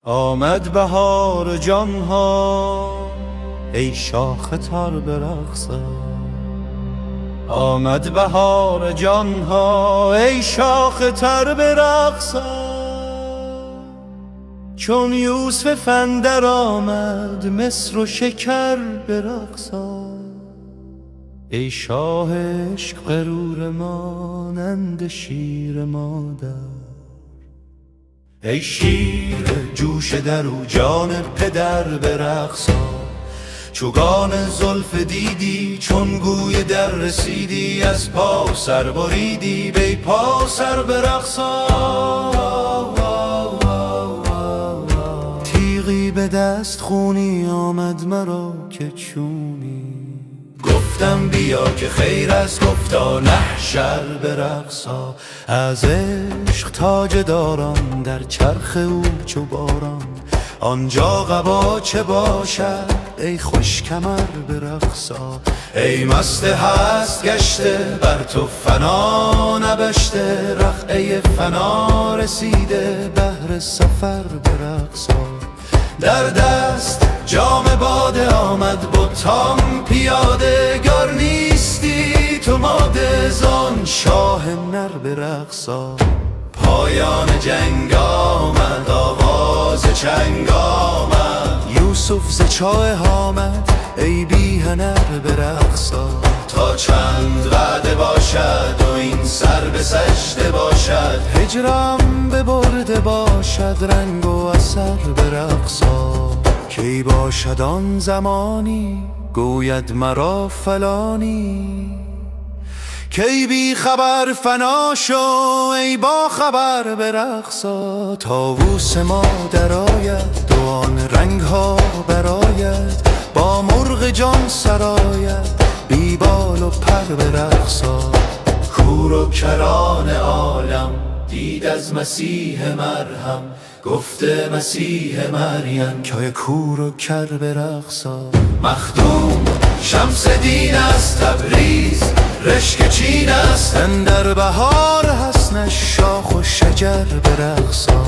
آمد بهار جانها ای شاخ تر برقصا. آمد بهار جانها ای شاخ تر برقصا. چون یوسف اندر آمد مصر و شکر برقصا. ای شاه عشق غرور مانند شیر مادر. ای شیر جوش در او جان پدر برقصا. چوگان زلف دیدی چون گوی در رسیدی، از پا سر بریدی بی پا سر برقصا. تیغی به دست خونی آمد مرا که چونی، گفتم بیا که خیر است گفتا نحشر برقصا. از عشق تاج داران در چرخ او چو باران، آنجا قبا چه باشد ای خوش کمر برقصا. ای مست هست گشته بر تو فنا نبشته، رقعه فنا رسیده بهر سفر برقصا. در دست جام باده آمد بتان پیاده، گر نیستی تو ماده زان شاه نر برقصا. پایان جنگ آمد آواز چنگ آمد، یوسف ز چاه آمد ای بی هنر برقصا. تا چند وعده باشد و این سر به سجده باشد، هجرم ببرده باشد رنگ و اثر برقصا. کی باشد آن زمانی گوید مرا فلانی، کی بی خبر فنا شو ای با خبر برقصا. طاووس ما درآید و آن رنگ ها برآید، با مرغ جان سراید بی بال و پر برقصا. کور و کران عالم دید از مسیح مرهم، گفته مسیح مریم که کور و کر برقصا. مخدوم شمس دین است تبریز رشک چین است، اندر بهار حسنش شاخ و شجر برقصا.